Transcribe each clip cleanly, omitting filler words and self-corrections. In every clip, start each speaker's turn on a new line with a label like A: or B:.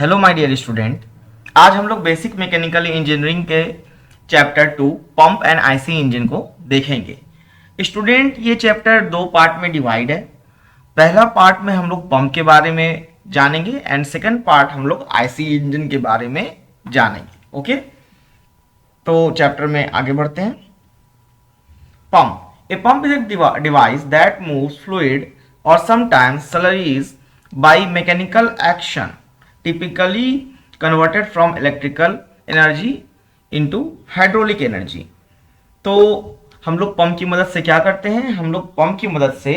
A: Hello my dear student. आज हम लोग बेसिक मैकेनिकल इंजीनियरिंग के chapter 2 pump and IC engine को देखेंगे। स्टूडेंट, ये चैप्टर दो पार्ट में डिवाइड है। पहला पार्ट में हम लोग पंप के बारे में जानेंगे एंड सेकंड पार्ट हम लोग आईसी इंजन के बारे में जानेंगे। ओके, तो चैप्टर में आगे बढ़ते हैं। Pump, a pump is a device that moves fluid or sometimes slurries by mechanical action, typically converted from electrical energy into hydraulic energy। तो हम लोग पंप की मदद से क्या करते हैं? हम लोग पंप की मदद से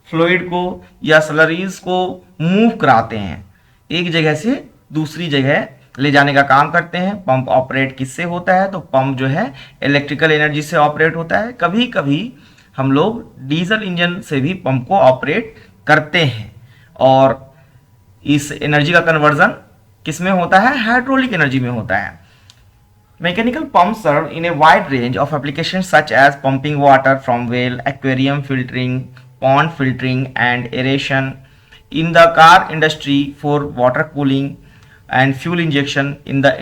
A: फ्लूइड को या स्लरीज को मूव कराते हैं, एक जगह से दूसरी जगह ले जाने का काम करते हैं। पंप ऑपरेट किससे होता है? तो पंप जो है इलेक्ट्रिकल एनर्जी से ऑपरेट होता है। कभी कभी हम लोग डीजल इंजन से भी पंप को ऑपरेट करते हैं और इस एनर्जी का कन्वर्जन किस में होता है? हाइड्रोलिक एनर्जी में होता है। Mechanical pumps serve in a wide range of applications such as pumping water from well, aquarium filtering, pond filtering and aeration, in the car industry for water cooling and fuel injection, in the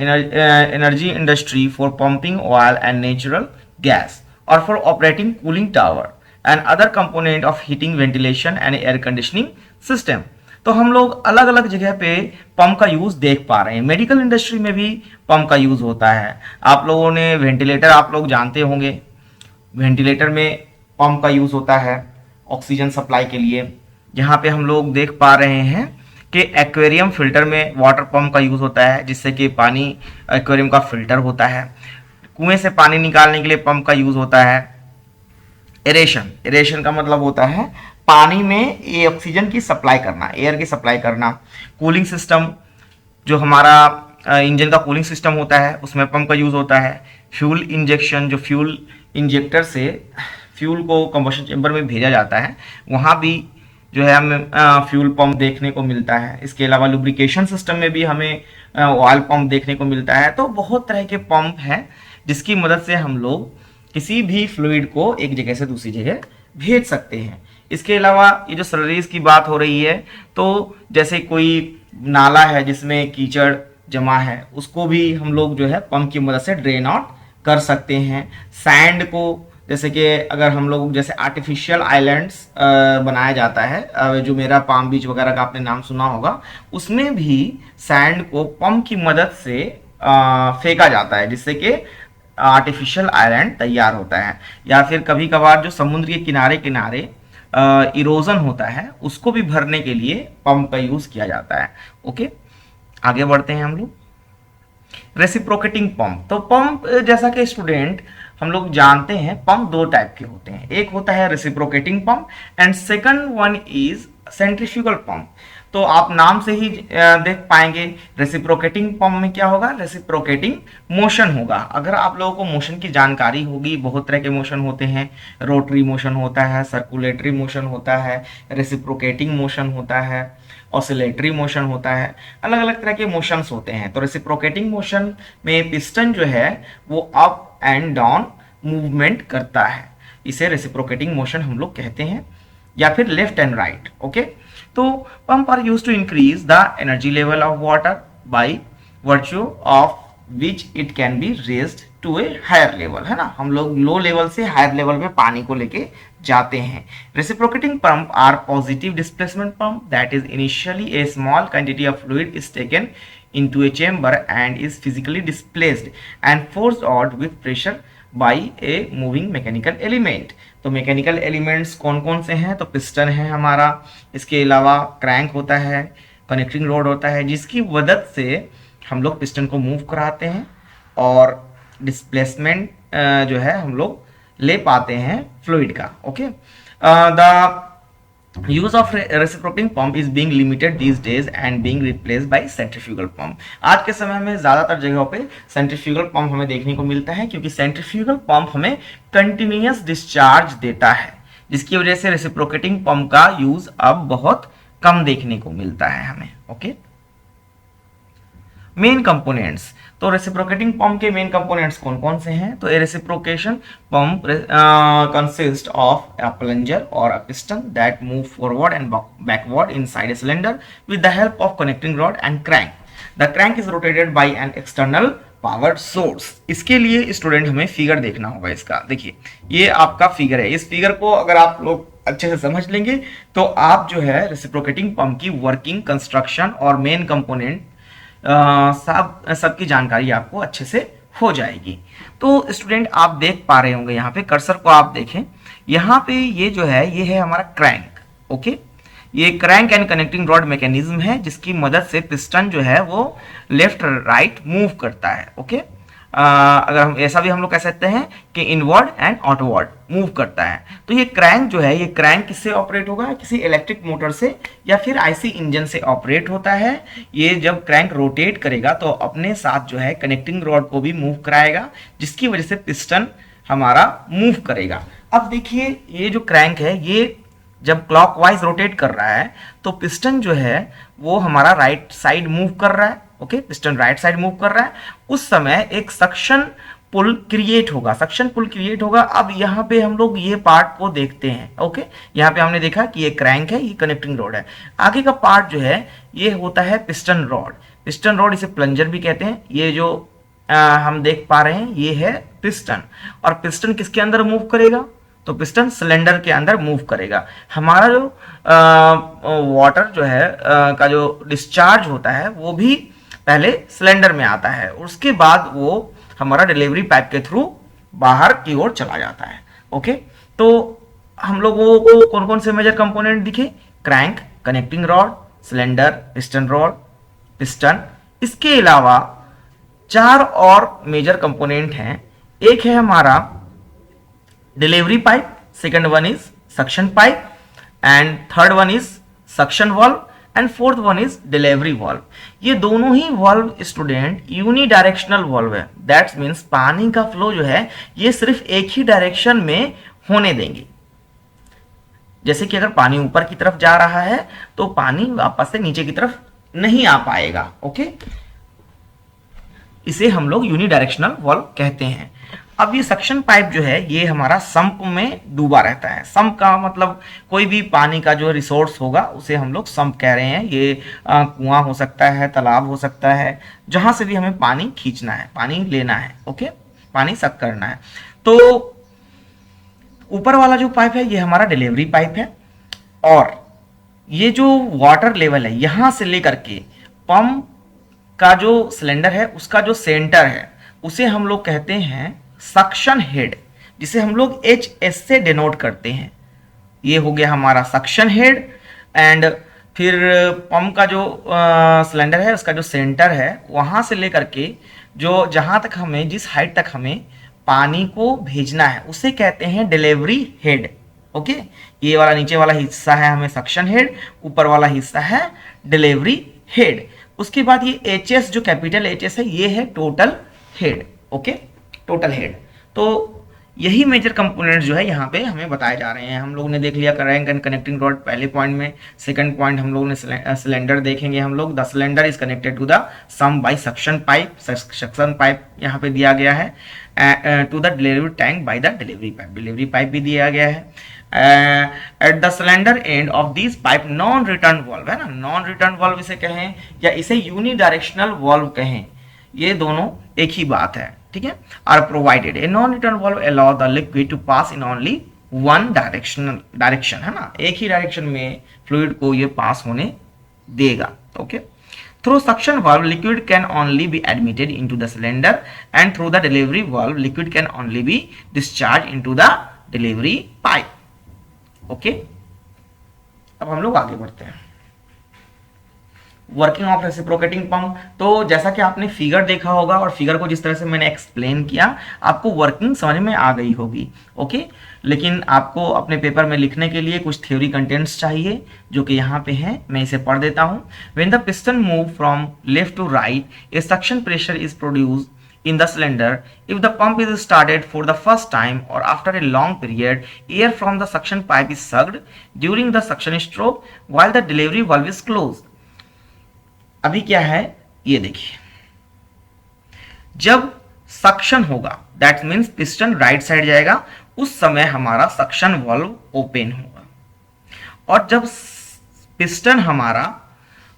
A: energy industry for pumping oil and natural gas, or for operating cooling tower and other component of heating, ventilation and air conditioning system। तो हम लोग अलग अलग जगह पे pump का use देख पा रहे हैं। मेडिकल इंडस्ट्री में भी पंप का यूज होता है। आप लोगों ने वेंटिलेटर आप लोग जानते होंगे, वेंटिलेटर में पंप का यूज होता है ऑक्सीजन सप्लाई के लिए। यहाँ पे हम लोग देख पा रहे हैं कि एक्वेरियम फिल्टर में वाटर पंप का यूज होता है, जिससे कि पानी एक्वेरियम का फिल्टर होता है। कुएं से पानी निकालने के लिए पंप का यूज होता है। एरेशन, एरेशन का मतलब होता है पानी में ये ऑक्सीजन की सप्लाई करना, एयर की सप्लाई करना। कूलिंग सिस्टम, जो हमारा इंजन का कूलिंग सिस्टम होता है, उसमें पंप का यूज होता है। फ्यूल इंजेक्शन, जो फ्यूल इंजेक्टर से फ्यूल को कंबशन चेंबर में भेजा जाता है, वहाँ भी जो है हमें फ्यूल पंप देखने को मिलता है। इसके अलावा लुब्रिकेशन सिस्टम में भी हमें ऑयल पंप देखने को मिलता है। तो बहुत तरह के पंप हैं जिसकी मदद से हम लोग किसी भी फ्लूइड को एक जगह से दूसरी जगह भेज सकते हैं। इसके अलावा ये जो स्लरीज की बात हो रही है, तो जैसे कोई नाला है जिसमें कीचड़ जमा है, उसको भी हम लोग जो है पंप की मदद से ड्रेन आउट कर सकते हैं। सैंड को, जैसे कि अगर हम लोग जैसे आर्टिफिशियल आइलैंड्स बनाया जाता है, जो मेरा पाम बीच वगैरह का आपने नाम सुना होगा, उसमें भी सैंड को पंप की मदद से फेंका जाता है, जिससे कि आर्टिफिशियल आइलैंड तैयार होता है। या फिर कभी कभार जो समुद्र के किनारे किनारे इरोजन होता है, उसको भी भरने के लिए पंप का यूज किया जाता है। ओके, आगे बढ़ते हैं हम लोग। रेसिप्रोकेटिंग पंप, तो पंप जैसा कि स्टूडेंट हम लोग जानते हैं, पंप दो टाइप के होते हैं। एक होता है reciprocating pump and second one is centrifugal pump. तो आप नाम से ही देख पाएंगे, रेसिप्रोकेटिंग पंप में क्या होगा? रेसिप्रोकेटिंग मोशन होगा। अगर आप लोगों को मोशन की जानकारी होगी, बहुत तरह के मोशन होते हैं। रोटरी मोशन होता है, सर्कुलेटरी मोशन होता है, रेसिप्रोकेटिंग मोशन होता है, ऑसिलेटरी मोशन होता है। अलग अलग तरह के मोशंस होते हैं। तो रेसिप्रोकेटिंग मोशन में पिस्टन जो है वो अप एंड डाउन मूवमेंट करता है, इसे रेसिप्रोकेटिंग मोशन हम लोग कहते हैं, या फिर लेफ्ट एंड राइट। ओके, तो pump are used to increase the energy level of water by virtue of which it can be raised to a higher level, है ना। हम लोग लो लेवल से हायर लेवल पे पानी को लेके जाते हैं। Reciprocating pump are positive displacement pump, that is initially a small quantity of fluid is taken into a chamber and is physically displaced and forced out with pressure by a moving mechanical element। तो mechanical elements कौन कौन से हैं? तो piston है हमारा, इसके अलावा क्रैंक होता है, कनेक्टिंग रोड होता है, जिसकी मदद से हम लोग पिस्टन को मूव कराते हैं और डिस्प्लेसमेंट जो है हम लोग ले पाते हैं फ्लूइड का। Okay, the use of reciprocating pump is being limited these days and being replaced by centrifugal pump. आज के समय में ज्यादातर जगहों पे सेंट्रीफ्यूगल पंप हमें देखने को मिलता है, क्योंकि सेंट्रीफ्यूगल पंप हमें कंटिन्यूअस डिस्चार्ज देता है, जिसकी वजह से रेसिप्रोकेटिंग पंप का यूज अब बहुत कम देखने को मिलता है हमें। ओके, मेन कंपोनेंट्स, तो रेसिप्रोकेटिंग पंप के मेन कंपोनेंट्स कौन कौन से हैं? तो a reciprocation pump consist of a plunger और a piston that move forward and backward inside a cylinder with the help of connecting rod and crank. The crank is rotated by an external power source. इसके लिए student हमें figure देखना होगा इसका। देखिए ये आपका फिगर है, इस फिगर को अगर आप लोग अच्छे से समझ लेंगे तो आप जो है रेसिप्रोकेटिंग पंप की वर्किंग, कंस्ट्रक्शन और मेन कंपोनेंट सबकी जानकारी आपको अच्छे से हो जाएगी। तो स्टूडेंट आप देख पा रहे होंगे यहाँ पे, कर्सर को आप देखें, यहाँ पे ये जो है ये है हमारा क्रैंक। ओके, ये crank and connecting rod mechanism है जिसकी मदद से पिस्टन जो है वो लेफ्ट राइट मूव करता है। ओके, अगर हम ऐसा भी हम लोग कह सकते हैं कि इनवर्ड एंड आउटवर्ड मूव करता है। तो ये क्रैंक जो है, ये क्रैंक किससे ऑपरेट होगा? किसी इलेक्ट्रिक मोटर से या फिर आईसी इंजन से ऑपरेट होता है। ये जब क्रैंक रोटेट करेगा तो अपने साथ जो है कनेक्टिंग रॉड को भी मूव कराएगा, जिसकी वजह से पिस्टन हमारा मूव करेगा। अब देखिए ये जो क्रैंक है ये जब क्लॉकवाइज रोटेट कर रहा है तो पिस्टन जो है वो हमारा राइट साइड मूव कर रहा है। Okay, piston right side move कर रहा है। उस समय एक सक्शन पुल क्रिएट होगा, सक्शन पुल क्रिएट होगा। अब यहाँ पे हम लोग ये पार्ट को देखते हैं। ओके, यहाँ पे हमने देखा कि ये क्रैंक है, ये कनेक्टिंग रॉड है। आगे का पार्ट जो है ये होता है पिस्टन रॉड। पिस्टन रॉड इसे प्लंजर भी कहते हैं। ये जो हम देख पा रहे हैं ये है पिस्टन, और पिस्टन किसके अंदर मूव करेगा? तो पिस्टन सिलेंडर के अंदर मूव करेगा। हमारा जो वाटर जो है का जो डिस्चार्ज होता है वो भी पहले सिलेंडर में आता है, उसके बाद वो हमारा डिलीवरी पाइप के थ्रू बाहर की ओर चला जाता है। ओके, तो हम लोगों को कौन कौन से मेजर कंपोनेंट दिखे? Crank, connecting rod, cylinder, piston rod, piston. इसके अलावा 4 और मेजर कंपोनेंट हैं। एक है हमारा delivery pipe, second one is suction pipe, and third one is suction valve, and fourth one is delivery valve. ये दोनों ही वाल्व स्टूडेंट यूनिडायरेक्शनल वाल्व है। दैट्स मीन्स पानी का फ्लो जो है ये सिर्फ एक ही डायरेक्शन में होने देंगे। जैसे कि अगर पानी ऊपर की तरफ जा रहा है तो पानी वापस से नीचे की तरफ नहीं आ पाएगा। ओके, इसे हम लोग यूनिडायरेक्शनल वाल्व कहते हैं। अब ये सक्शन पाइप जो है ये हमारा संप में डूबा रहता है। संप का मतलब कोई भी पानी का जो रिसोर्स होगा उसे हम लोग संप कह रहे हैं। ये कुआं हो सकता है, तालाब हो सकता है, जहां से भी हमें पानी खींचना है, पानी लेना है। ओके, पानी सक करना है। तो ऊपर वाला जो पाइप है ये हमारा डिलीवरी पाइप है, और ये जो वाटर लेवल है यहां से लेकर के पंप का जो सिलेंडर है उसका जो सेंटर है उसे हम लोग कहते हैं सक्शन हेड, जिसे हम लोग HS से डिनोट करते हैं। ये हो गया हमारा सक्शन हेड। एंड फिर पंप का जो सिलेंडर है उसका जो सेंटर है वहां से लेकर के जो जहां तक हमें, जिस हाइट तक हमें पानी को भेजना है उसे कहते हैं डिलीवरी हेड। ओके, ये वाला नीचे वाला हिस्सा है हमें सक्शन हेड, ऊपर वाला हिस्सा है डिलीवरी हेड। उसके बाद ये HS जो कैपिटल HS है ये है total head. Okay, total head. तो यही मेजर कंपोनेंट जो है यहाँ पे हमें बताए जा रहे हैं। हम लोग ने देख लिया क्रैंक एंड कनेक्टिंग रॉड पहले पॉइंट में। सेकंड पॉइंट हम लोग ने सिलेंडर देखेंगे। हम लोग the cylinder is connected to the sump by suction pipe. Suction pipe यहाँ पे दिया गया है to the delivery tank by the delivery pipe. Delivery pipe भी दिया गया है। At the cylinder end of this pipe non return valve है ना, नॉन रिटर्न वाल्व इसे कहें या इसे यूनिडायरेक्शनल वाल्व कहें, ये दोनों एक ही बात है। ठीक है, are provided. A non return valve allow the liquid to pass in only one direction है ना, एक ही डायरेक्शन में फ्लूइड को ये पास होने देगा। Okay, through suction valve liquid can only be admitted into the cylinder, and through the delivery valve liquid can only be discharge into the delivery pipe. Okay, अब हम लोग आगे बढ़ते हैं। Working of reciprocating pump. तो जैसा कि आपने फिगर देखा होगा और फिगर को जिस तरह से मैंने एक्सप्लेन किया आपको वर्किंग समझ में आ गई होगी। ओके, लेकिन आपको अपने पेपर में लिखने के लिए कुछ थ्योरी कंटेंट्स चाहिए जो कि यहाँ पे हैं, मैं इसे पढ़ देता हूँ। When the piston move from left to right a suction pressure is produced in the cylinder. If the pump is started for the first time or after a long period, air from the suction pipe is sucked during the suction stroke while the delivery valve is closed. अभी क्या है ये देखिए, जब suction होगा that means piston right side जाएगा, उस समय हमारा सक्शन वाल्व ओपन होगा, और जब पिस्टन हमारा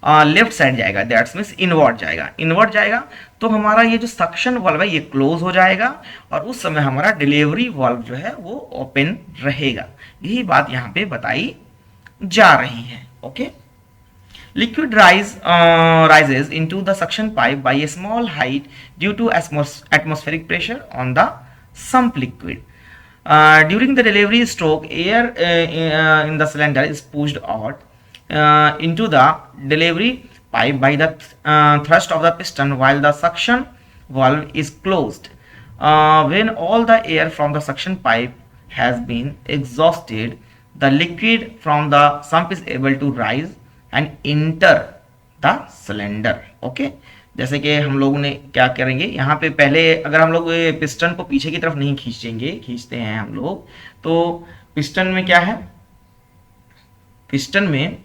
A: लेफ्ट साइड जाएगा, दैट्स मीन्स इनवर्ड जाएगा, इनवर्ड जाएगा तो हमारा ये जो सक्शन वाल्व है ये क्लोज हो जाएगा और उस समय हमारा डिलीवरी वाल्व जो है वो ओपन रहेगा। यही बात यहाँ पे बताई जा रही है। Okay, liquid rises into the suction pipe by a small height due to atmospheric pressure on the sump liquid. During the delivery stroke, air in the cylinder is pushed out into the delivery pipe by the thrust of the piston while the suction valve is closed. When all the air from the suction pipe has been exhausted, the liquid from the sump is able to rise and enter the cylinder. Okay, जैसे कि हम लोगों ने क्या करेंगे यहाँ पे, पहले अगर हम लोग पिस्टन को पीछे की तरफ नहीं खींचते हैं हम लोग, तो पिस्टन में क्या है, पिस्टन में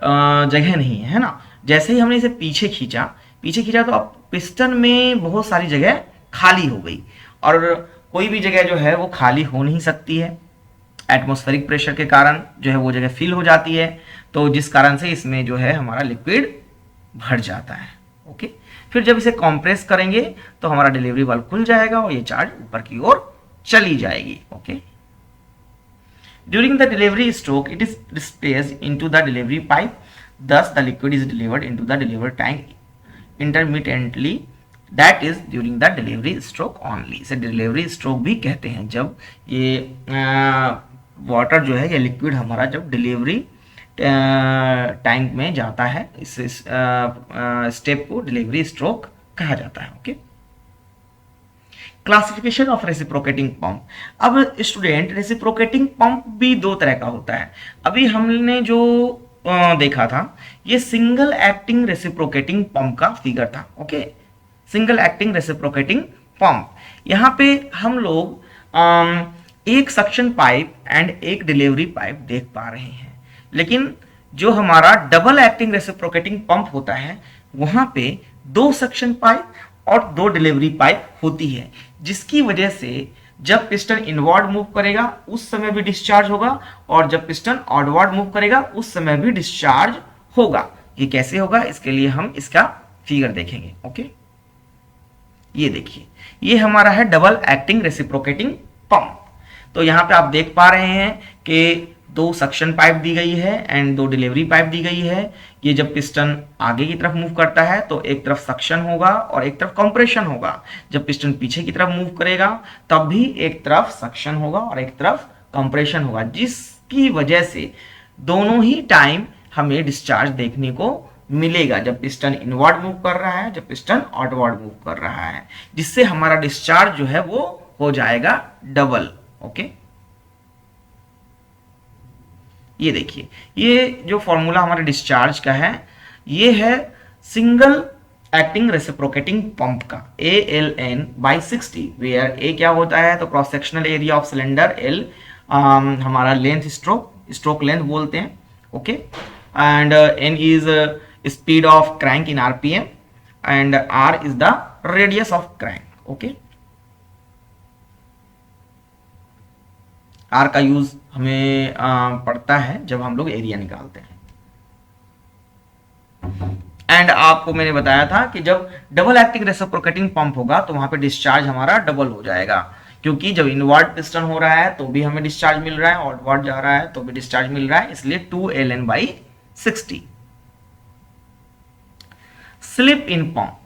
A: जगह नहीं है ना। जैसे ही हमने इसे पीछे खींचा तो अब पिस्टन में बहुत सारी जगह खाली हो गई और कोई भी जगह जो है वो खाली हो नहीं सकती है, एटमॉस्फेरिक प्रेशर के कारण जो है वो जगह फिल हो जाती है, तो जिस कारण से इसमें जो है हमारा लिक्विड भर जाता है। ओके, फिर जब इसे कंप्रेस करेंगे तो हमारा डिलीवरी वाल्व खुल जाएगा और ये चार्ज ऊपर की ओर चली जाएगी। Okay, during the delivery stroke it is displaced into the delivery pipe, thus the liquid is delivered into the delivery tank intermittently, that is during the delivery stroke only। इसे delivery stroke भी कहते हैं, जब ये water जो है या liquid हमारा जब डिलीवरी टैंक में जाता है, इस स्टेप को डिलीवरी स्ट्रोक कहा जाता है। Okay, classification of reciprocating pump. अब स्टूडेंट, रेसिप्रोकेटिंग पंप भी दो तरह का होता है। अभी हमने जो देखा था ये सिंगल एक्टिंग रेसिप्रोकेटिंग पंप का फिगर था। Okay, single acting reciprocating pump, यहाँ पे हम लोग एक सक्शन पाइप एंड एक डिलीवरी पाइप देख पा रहे हैं, लेकिन जो हमारा डबल एक्टिंग रेसिप्रोकेटिंग पंप होता है वहां पे दो सक्शन पाइप और दो डिलीवरी पाइप होती है, जिसकी वजह से जब पिस्टन इनवर्ड मूव करेगा उस समय भी डिस्चार्ज होगा और जब पिस्टन आउटवर्ड मूव करेगा उस समय भी डिस्चार्ज होगा। ये कैसे होगा, इसके लिए हम इसका फिगर देखेंगे। ओके, ये देखिए, ये हमारा है डबल एक्टिंग रेसिप्रोकेटिंग पंप। तो यहाँ पे आप देख पा रहे हैं कि दो सक्शन पाइप दी गई है एंड दो डिलीवरी पाइप दी गई है। ये जब पिस्टन आगे की तरफ मूव करता है तो एक तरफ सक्शन होगा और एक तरफ कंप्रेशन होगा। जब पिस्टन पीछे की तरफ मूव करेगा तब भी एक तरफ सक्शन होगा और एक तरफ कंप्रेशन होगा, जिसकी वजह से दोनों ही टाइम हमें डिस्चार्ज देखने को मिलेगा, जब पिस्टन इनवर्ड मूव कर रहा है, जब पिस्टन आउटवर्ड मूव कर रहा है, जिससे हमारा डिस्चार्ज जो है वो हो जाएगा डबल। ओके, ये देखिए, ये जो फॉर्मूला हमारे डिस्चार्ज का है ये है सिंगल एक्टिंग रेसिप्रोकेटिंग पंप का, ALN/60, वेयर A क्या होता है तो cross sectional area of cylinder, L हमारा लेंथ, स्ट्रोक लेंथ बोलते हैं। Okay, and N is speed of crank in RPM and R is the radius of crank. Okay, R का use हमें पड़ता है जब हम लोग एरिया निकालते हैं। एंड आपको मैंने बताया था कि जब डबल एक्टिंग रेसिप्रोकेटिंग पंप होगा तो वहां पे डिस्चार्ज हमारा डबल हो जाएगा, क्योंकि जब इनवर्ड पिस्टन हो रहा है तो भी हमें डिस्चार्ज मिल रहा है, आउटवर्ड जा रहा है तो भी डिस्चार्ज मिल रहा है, इसलिए 2ln/60। Slip in pump,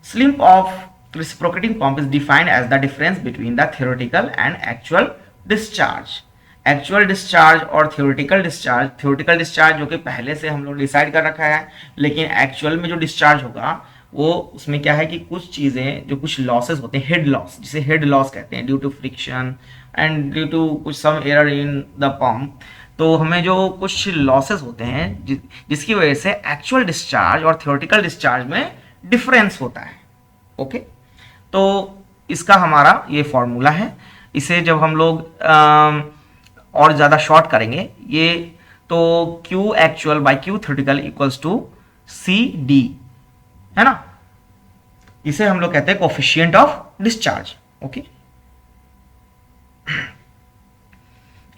A: slip of reciprocating pump is defined as the difference between the theoretical and actual discharge. Actual discharge और थ्योरेटिकल डिस्चार्ज जो कि पहले से हम लोग डिसाइड कर रखा है, लेकिन एक्चुअल में जो डिस्चार्ज होगा वो उसमें क्या है कि कुछ चीजें जो कुछ लॉसेस होते हैं, हेड लॉस, जिसे हेड लॉस कहते हैं, due to friction and due to कुछ some error in the pump, तो हमें जो कुछ लॉसेस होते हैं जिसकी वजह से एक्चुअल डिस्चार्ज और थ्योरेटिकल डिस्चार्ज में डिफरेंस होता है। ओके, तो इसका हमारा ये फॉर्मूला है। इसे जब हम लोग और ज़्यादा शॉर्ट करेंगे ये, तो Q actual by Q theoretical equals to CD है ना, इसे हम लोग कहते हैं कोफिशिएंट ऑफ डिस्चार्ज। ओके,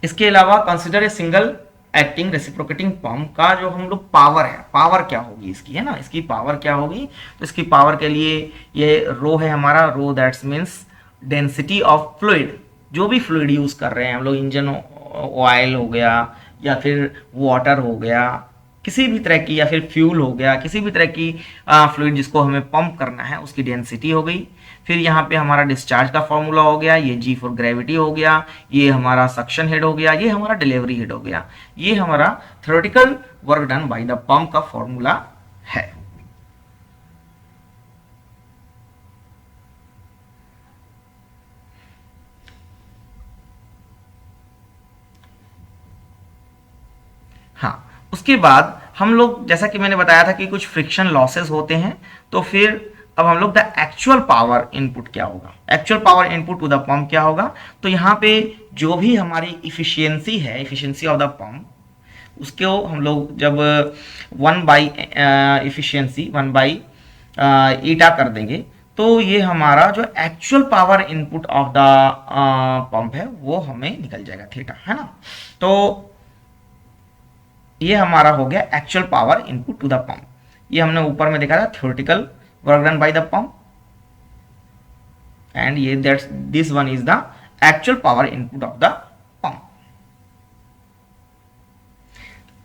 A: इसके अलावा consider a single acting reciprocating pump का जो हम लोग पावर है, पावर क्या होगी इसकी, है ना, इसकी पावर क्या होगी, तो इसकी पावर के लिए ये रो है हमारा, rho that's means density of fluid, जो भी फ्लूइड यूज कर रहे हैं हम लोग, इंजन ऑयल हो गया या फिर वाटर हो गया, किसी भी तरह की, या फिर फ्यूल हो गया, किसी भी तरह की फ्लूइड जिसको हमें पंप करना है उसकी डेंसिटी हो गई। फिर यहाँ पे हमारा डिस्चार्ज का फॉर्मूला हो गया, ये जी फॉर ग्रेविटी हो गया, ये हमारा सक्शन हेड हो गया, ये हमारा डिलीवरी हेड हो गया, ये हमारा theoretical work done by the pump का फॉर्मूला है। हाँ, उसके बाद हम लोग, जैसा कि मैंने बताया था कि कुछ फ्रिक्शन लॉसेस होते हैं, तो फिर अब हम लोग द एक्चुअल पावर इनपुट क्या होगा, actual power input to the pump क्या होगा, तो यहाँ पे जो भी हमारी इफिशियंसी है, इफिशियंसी ऑफ द पंप, उसको हम लोग जब 1/, इफिशियंसी 1/, ईटा कर देंगे, तो ये हमारा जो actual power input of the pump है वो हमें निकल जाएगा, थीटा, है ना। तो ये हमारा हो गया actual power input to the pump. ये हमने ऊपर में देखा था theoretical work done by the pump, and ये that's this one is the actual power input of the pump.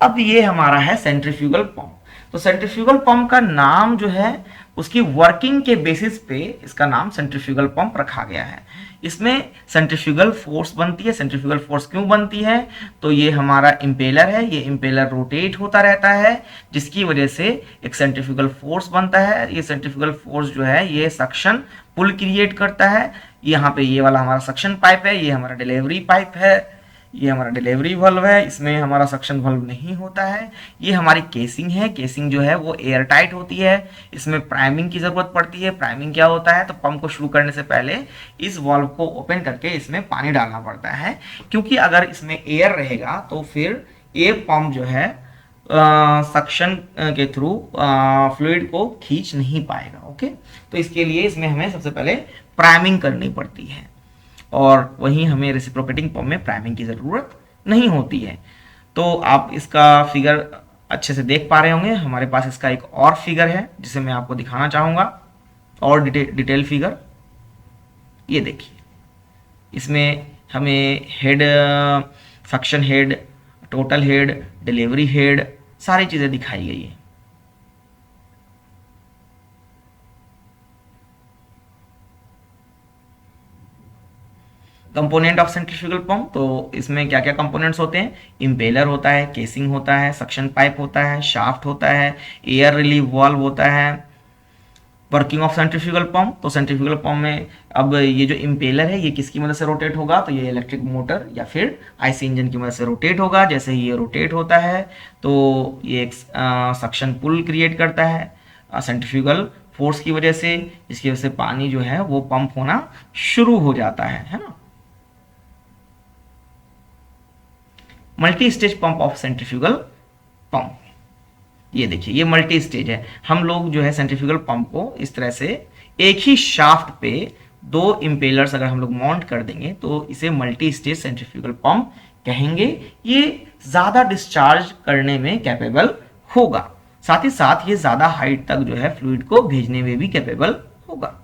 A: अब ये हमारा है सेंट्रीफ्यूगल पंप। तो सेंट्रीफ्यूगल पंप का नाम जो है उसकी वर्किंग के बेसिस पे इसका नाम सेंट्रीफ्यूगल पंप रखा गया है। इसमें सेंट्रीफ्यूगल फोर्स बनती है। सेंट्रीफ्यूगल फोर्स क्यों बनती है, तो ये हमारा इम्पेलर है, ये इम्पेलर रोटेट होता रहता है, जिसकी वजह से एक सेंट्रीफ्यूगल फोर्स बनता है। ये सेंट्रीफ्यूगल फोर्स जो है ये सक्शन पुल क्रिएट करता है। यहाँ पे ये वाला हमारा सक्शन पाइप है, ये हमारा डिलीवरी पाइप है, ये हमारा डिलीवरी वल्व है, इसमें हमारा सक्शन वल्व नहीं होता है। ये हमारी केसिंग है, केसिंग जो है वो एयर टाइट होती है, इसमें प्राइमिंग की जरूरत पड़ती है। प्राइमिंग क्या होता है, तो पंप को शुरू करने से पहले इस वॉल्व को ओपन करके इसमें पानी डालना पड़ता है, क्योंकि अगर इसमें एयर रहेगा तो फिर ये पंप जो है सक्शन के थ्रू फ्लूइड को खींच नहीं पाएगा। ओके, तो इसके लिए इसमें हमें सबसे पहले प्राइमिंग करनी पड़ती है, और वहीं हमें रेसिप्रोकेटिंग पंप में प्राइमिंग की ज़रूरत नहीं होती है। तो आप इसका फिगर अच्छे से देख पा रहे होंगे। हमारे पास इसका एक और फिगर है जिसे मैं आपको दिखाना चाहूँगा, और डिटेल फिगर। ये देखिए, इसमें हमें head, suction head, total head, delivery head, सारी चीज़ें दिखाई गई है। कंपोनेंट ऑफ सेंट्रीफ्यूगल पंप, तो इसमें क्या क्या कंपोनेंट्स होते हैं, इम्पेलर होता है, केसिंग होता है, सक्शन पाइप होता है, शाफ्ट होता है, एयर रिलीव वाल्व होता है। वर्किंग ऑफ सेंट्रीफ्यूगल पंप, तो सेंट्रीफ्यूगल पंप में अब ये जो इम्पेलर है ये किसकी मदद से रोटेट होगा, तो ये इलेक्ट्रिक मोटर या फिर आईसी इंजन की मदद से रोटेट होगा। जैसे ही ये रोटेट होता है तो ये एक सक्शन पुल क्रिएट करता है सेंट्रीफ्यूगल फोर्स की वजह से, जिसकी वजह से पानी जो है वो पंप होना शुरू हो जाता है ना। Multi stage pump of centrifugal pump, ये देखिए ये मल्टी स्टेज है। हम लोग जो है सेंट्रीफ्यूगल पंप को इस तरह से एक ही शाफ्ट पे दो इम्पेलर्स अगर हम लोग माउंट कर देंगे तो इसे मल्टी स्टेज सेंट्रीफ्यूगल पंप कहेंगे। ये ज़्यादा डिस्चार्ज करने में कैपेबल होगा, साथ ही साथ ये ज़्यादा हाइट तक जो है फ्लूइड को भेजने में भी कैपेबल होगा।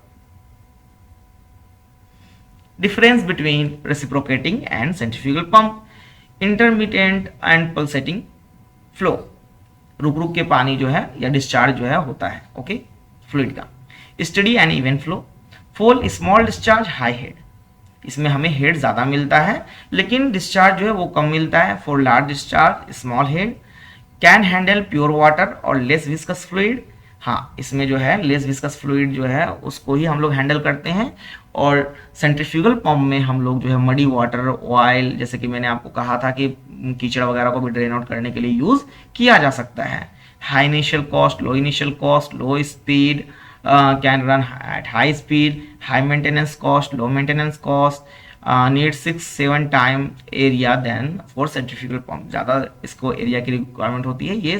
A: Difference between reciprocating and centrifugal pump, intermittent and pulsating flow, रुक रुक के पानी जो है या डिस्चार्ज जो है होता है, ओके, फ्लूइड का। Study and even flow, fall small discharge high head, इसमें हमें हेड ज़्यादा मिलता है लेकिन डिस्चार्ज जो है वो कम मिलता है। For large discharge small head, can handle pure water और लेस विस्कस फ्लूइड, हाँ इसमें जो है लेस विस्कस फ्लूइड जो है उसको ही हम लोग हैंडल करते हैं। और सेंट्रीफ्यूगल पंप में हम लोग जो है मडी वाटर, ऑयल, जैसे कि मैंने आपको कहा था कि कीचड़ वगैरह को भी ड्रेन आउट करने के लिए यूज़ किया जा सकता है। High initial cost, low initial cost, low speed, can run at high speed, high maintenance cost, low maintenance cost, need 6-7 time area than for centrifugal pump, ज़्यादा इसको एरिया की रिक्वायरमेंट होती है। ये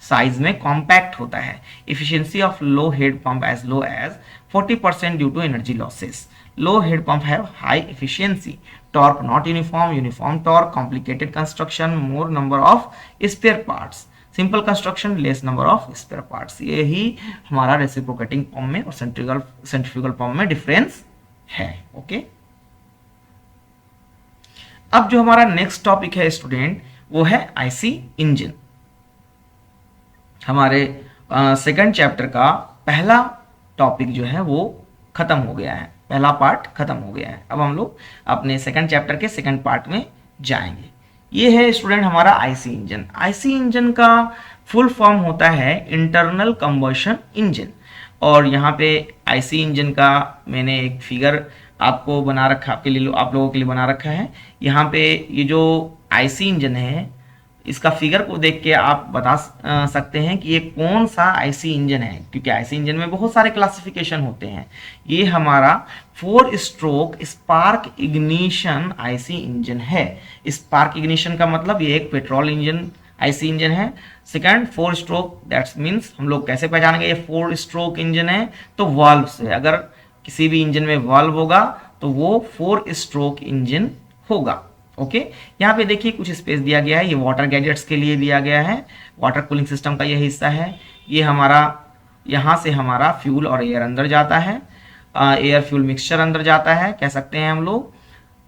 A: साइज में कॉम्पैक्ट होता है। Efficiency of low head pump as low as 40% due to energy losses. Low head pump have high efficiency torque not uniform, uniform torque, complicated construction, more number of spare parts, simple construction, less number of spare parts. ये ही हमारा reciprocating pump में और centrifugal pump में difference है। Okay, अब जो हमारा नेक्स्ट टॉपिक है स्टूडेंट वो है आईसी इंजन। हमारे सेकंड चैप्टर का पहला टॉपिक जो है वो खत्म हो गया है, पहला पार्ट खत्म हो गया है। अब हम लोग अपने सेकंड चैप्टर के सेकंड पार्ट में जाएंगे। ये है स्टूडेंट हमारा आईसी इंजन। आईसी इंजन का फुल फॉर्म होता है इंटरनल कंबशन इंजन। और यहाँ पे आईसी इंजन का मैंने एक फिगर आपको बना रखा, आपके लिए, आप लोगों के लिए बना रखा है। यहाँ पे ये जो आईसी इंजन है इसका फिगर को देख के आप बता सकते हैं कि ये कौन सा आईसी इंजन है, क्योंकि आईसी इंजन में बहुत सारे क्लासिफिकेशन होते हैं। ये हमारा 4 stroke spark ignition IC engine है। स्पार्क इग्निशन का मतलब ये एक पेट्रोल इंजन आईसी इंजन है। सेकंड 4 स्ट्रोक, दैट्स मीन्स हम लोग कैसे पहचानेंगे ये 4 स्ट्रोक इंजन है, तो वाल्व से, अगर किसी भी इंजन में वाल्व होगा तो वो 4 स्ट्रोक इंजन होगा। ओके, यहाँ पे देखिए कुछ स्पेस दिया गया है, ये वाटर गैजेट्स के लिए दिया गया है, वाटर कूलिंग सिस्टम का ये हिस्सा है। ये हमारा, यहाँ से हमारा फ्यूल और एयर अंदर जाता है, एयर फ्यूल मिक्सचर अंदर जाता है कह सकते हैं हम लोग।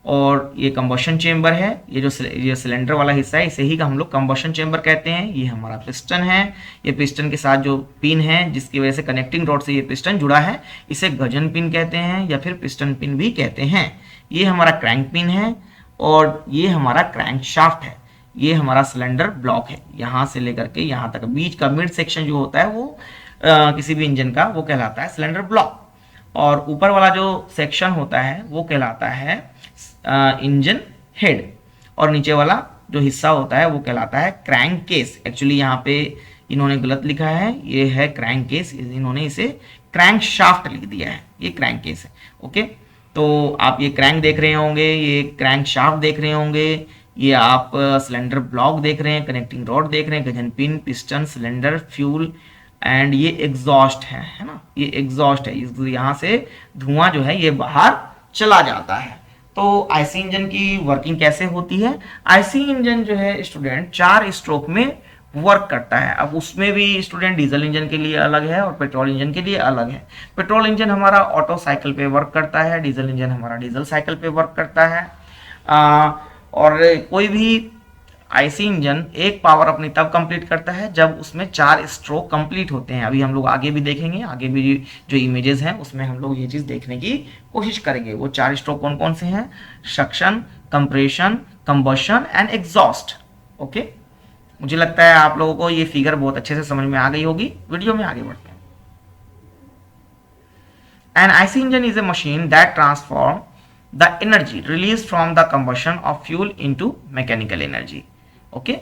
A: और ये कंबशन चेम्बर है, ये जो ये सिलेंडर वाला हिस्सा है इसे ही हम लोग कंबशन चेम्बर कहते हैं। ये हमारा पिस्टन है, ये पिस्टन के साथ जो पिन है जिसकी वजह से कनेक्टिंग रॉड से ये पिस्टन जुड़ा है इसे गजन पिन कहते हैं या फिर पिस्टन पिन भी कहते हैं। ये हमारा क्रैंक पिन है और ये हमारा क्रैंक शाफ्ट है। ये हमारा सिलेंडर ब्लॉक है, यहाँ से लेकर के यहाँ तक बीच का मिड सेक्शन जो होता है वो किसी भी इंजन का वो कहलाता है सिलेंडर ब्लॉक। और ऊपर वाला जो सेक्शन होता है वो कहलाता है इंजन हेड, और नीचे वाला जो हिस्सा होता है वो कहलाता है क्रैंक केस। एक्चुअली यहाँ पे इन्होंने गलत लिखा है, ये है क्रैंक केस, इन्होंने इसे क्रैंक शाफ्ट लिख दिया है, ये क्रैंक केस है। ओके, तो आप ये क्रैंक देख रहे होंगे, ये क्रैंक शाफ्ट देख रहे होंगे, ये आप सिलेंडर ब्लॉक देख रहे हैं, कनेक्टिंग रॉड देख रहे हैं, Gajan pin, piston, cylinder, fuel and ये एग्जॉस्ट है ना, ये एग्जॉस्ट है, यहाँ से धुआं जो है ये बाहर चला जाता है। तो आईसी इंजन की वर्किंग कैसे होती है? आईसी इंजन जो है स्टूडेंट 4 स्ट्रोक में वर्क करता है। अब उसमें भी स्टूडेंट डीजल इंजन के लिए अलग है और पेट्रोल इंजन के लिए अलग है। पेट्रोल इंजन हमारा ऑटो साइकिल पे वर्क करता है, डीजल इंजन हमारा डीजल साइकिल पे वर्क करता है। और कोई भी आईसी इंजन एक पावर अपनी तब कंप्लीट करता है जब उसमें 4 स्ट्रोक कंप्लीट होते हैं। अभी हम लोग आगे भी देखेंगे, आगे भी जो इमेजेस हैं उसमें हम लोग ये चीज़ देखने की कोशिश करेंगे। वो 4 स्ट्रोक कौन कौन से हैं? Suction, compression, combustion and exhaust. Okay, मुझे लगता है आप लोगों को ये फिगर बहुत अच्छे से समझ में आ गई होगी। वीडियो में आगे बढ़ते हैं। An IC engine is a machine that transforms the energy released from the combustion of fuel into mechanical energy. Okay,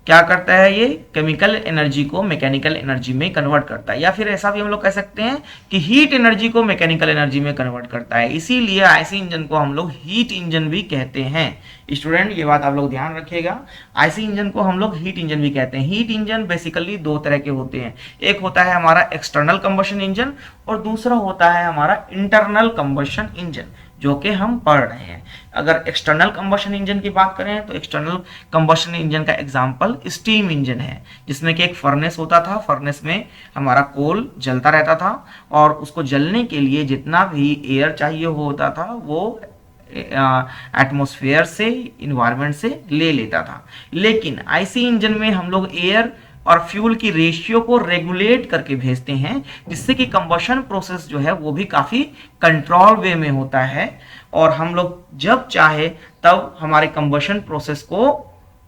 A: क्या करता है ये? केमिकल एनर्जी को मैकेनिकल एनर्जी में कन्वर्ट करता है, या फिर ऐसा भी हम लोग कह सकते हैं कि हीट एनर्जी को मैकेनिकल एनर्जी में कन्वर्ट करता है। इसीलिए आईसी इंजन को हम लोग हीट इंजन भी कहते हैं। स्टूडेंट ये बात आप लोग ध्यान रखिएगा, आईसी इंजन को हम लोग हीट इंजन भी कहते हैं। हीट इंजन बेसिकली 2 तरह के होते हैं, एक होता है हमारा एक्सटर्नल कंबशन इंजन और दूसरा होता है हमारा इंटरनल कंबशन इंजन, जो कि हम पढ़ रहे हैं। अगर एक्सटर्नल कंबशन इंजन की बात करें तो एक्सटर्नल कंबशन इंजन का एग्जांपल स्टीम इंजन है, जिसमें कि एक फर्नेस होता था, फर्नेस में हमारा कोल जलता रहता था और उसको जलने के लिए जितना भी एयर चाहिए होता था वो एटमॉस्फेयर से, इन्वायरमेंट से ले लेता था। लेकिन आईसी इंजन में हम लोग एयर और फ्यूल की रेशियो को रेगुलेट करके भेजते हैं, जिससे कि कंबशन प्रोसेस जो है वो भी काफ़ी कंट्रोल वे में होता है और हम लोग जब चाहे तब हमारे कंबशन प्रोसेस को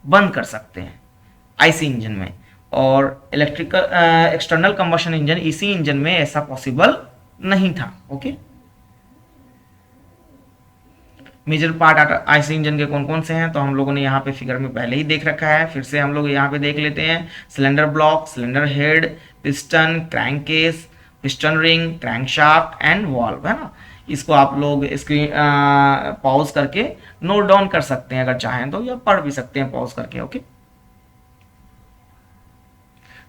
A: बंद कर सकते हैं आईसी इंजन में। और इलेक्ट्रिकल एक्सटर्नल कंबशन इंजन, इसी इंजन में ऐसा पॉसिबल नहीं था। Okay, major part IC engine के कौन कौन से हैं तो हम लोगों ने यहाँ पे फिगर में पहले ही देख रखा है, फिर से हम लोग यहाँ पे देख लेते हैं। Cylinder block, cylinder head, piston, crank case, piston ring, crank shaft and valve, है ना। इसको आप लोग स्क्रीन पॉज करके नोट डाउन कर सकते हैं अगर चाहें तो, या पढ़ भी सकते हैं पॉज करके। Okay,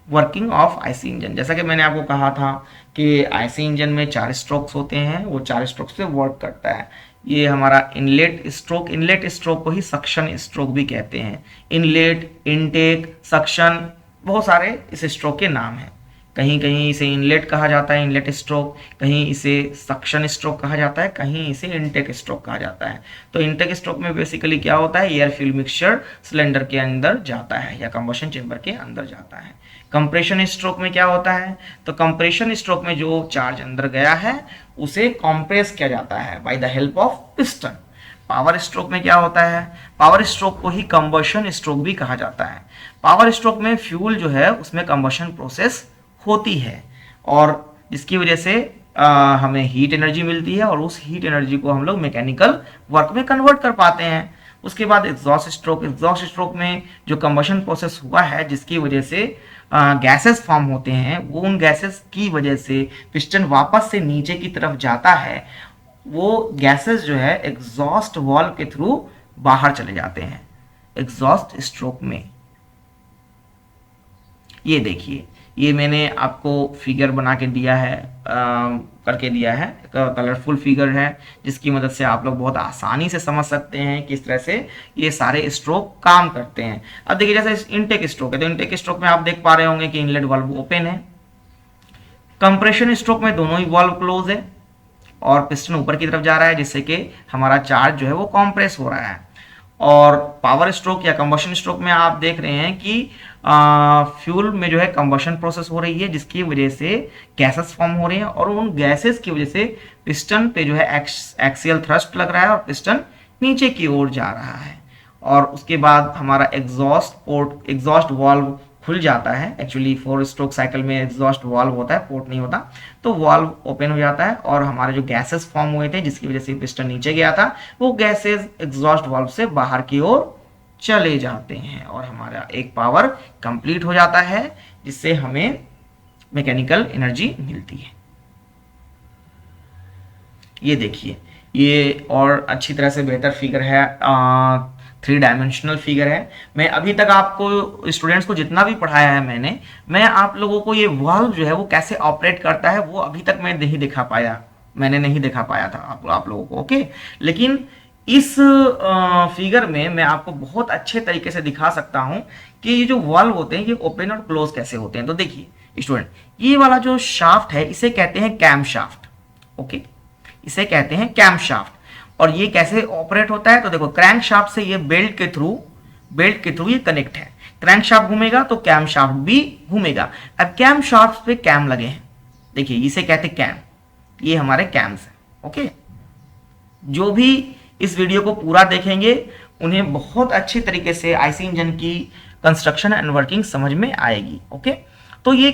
A: working of IC engine, जैसा कि मैंने आपको कहा था कि आईसी इंजन में 4 स्ट्रोक्स होते हैं, वो 4 स्ट्रोक्स से वर्क करता है। ये हमारा इनलेट स्ट्रोक को ही सक्शन स्ट्रोक भी कहते हैं। इनलेट, इनटेक, सक्शन, बहुत सारे इस स्ट्रोक के नाम हैं। कहीं कहीं इसे इनलेट कहा जाता है, इनलेट स्ट्रोक, कहीं इसे सक्शन स्ट्रोक कहा जाता है, कहीं इसे इनटेक स्ट्रोक कहा जाता है। तो इनटेक स्ट्रोक में बेसिकली क्या होता है, एयर फ्यूल मिक्सचर सिलेंडर के अंदर जाता है या कंबशन चेंबर के अंदर जाता है। कंप्रेशन स्ट्रोक में क्या होता है, तो कंप्रेशन स्ट्रोक में जो चार्ज अंदर गया है उसे कंप्रेस किया जाता है by the help of piston. Power stroke में क्या होता है, पावर स्ट्रोक को ही कंबशन स्ट्रोक भी कहा जाता है। पावर स्ट्रोक में फ्यूल जो है उसमें कंबशन प्रोसेस होती है और जिसकी वजह से हमें हीट एनर्जी मिलती है और उस हीट एनर्जी को हम लोग मैकेनिकल वर्क में कन्वर्ट कर पाते हैं। उसके बाद एग्जॉस्ट स्ट्रोक में जो कंबशन प्रोसेस हुआ है जिसकी वजह से गैसेस फॉर्म होते हैं, वो उन गैसेस की वजह से पिस्टन वापस से नीचे की तरफ जाता है। वो गैसेस जो है एग्जॉस्ट वाल्व के थ्रू बाहर चले जाते हैं एग्जॉस्ट स्ट्रोक में। ये देखिए, ये मैंने आपको फिगर बना के दिया है, करके दिया है, कलरफुल फिगर है जिसकी मदद से आप लोग बहुत आसानी से समझ सकते हैं किस तरह से ये सारे स्ट्रोक काम करते हैं। अब देखिए जैसे इनटेक स्ट्रोक है, तो इनटेक स्ट्रोक में आप देख पा रहे होंगे कि इनलेट वाल्व ओपन है। कंप्रेशन स्ट्रोक में दोनों ही वाल्व क्लोज है और पिस्टन ऊपर की तरफ जा रहा है जिससे कि हमारा चार्ज जो है वो कॉम्प्रेस हो रहा है। और पावर स्ट्रोक या कंबशन स्ट्रोक में आप देख रहे हैं कि फ्यूल में जो है कंबशन प्रोसेस हो रही है जिसकी वजह से गैसेस फॉर्म हो रहे हैं और उन गैसेस की वजह से पिस्टन पे जो है एक्सियल थ्रस्ट लग रहा है और पिस्टन नीचे की ओर जा रहा है। और उसके बाद हमारा एग्जॉस्ट वाल्व खुल जाता है। एक्चुअली 4 स्ट्रोक साइकिल में एग्जॉस्ट वाल्व होता है, पोर्ट नहीं होता, तो वाल्व ओपन हो जाता है और हमारे जो गैसेस फॉर्म हुए थे जिसकी वजह से पिस्टन नीचे गया था वो गैसेस एग्जॉस्ट वाल्व से बाहर की ओर चले जाते हैं और हमारा एक पावर कंप्लीट हो जाता है जिससे हमें मैकेनिकल एनर्जी मिलती है। ये देखिए, ये और अच्छी तरह से बेहतर फिगर है, 3 डायमेंशनल फिगर है। मैं अभी तक आपको स्टूडेंट्स को जितना भी पढ़ाया है मैं आप लोगों को ये वाल्व जो है वो कैसे ऑपरेट करता है वो अभी तक मैंने नहीं दिखा पाया था आप लोगों को, ओके। लेकिन इस फिगर में मैं आपको बहुत अच्छे तरीके से दिखा सकता हूं कि ये जो वाल्व होते हैं ये ओपन और क्लोज कैसे होते हैं। तो देखिए स्टूडेंट, ये वाला जो शाफ्ट है इसे कहते हैं कैम शाफ्ट, ओके, इसे कहते हैं कैम शाफ्ट। और ये कैसे ऑपरेट होता है, तो देखो क्रैंक शाफ्ट से ये बेल्ट के थ्रू ये कनेक्ट है। क्रैंक शाफ्ट घूमेगा तो कैम शाफ्ट भी घूमेगा। अब कैम शाफ्ट पे कैम लगे हैं, देखिए इसे कहते हैं कैम, ये हमारे कैम्स हैं, ओके। जो भी इस वीडियो को पूरा देखेंगे उन्हें बहुत अच्छी तरीके से आईसी इंजन की कंस्ट्रक्शन एंड वर्किंग समझ में आएगी, ओके। तो ये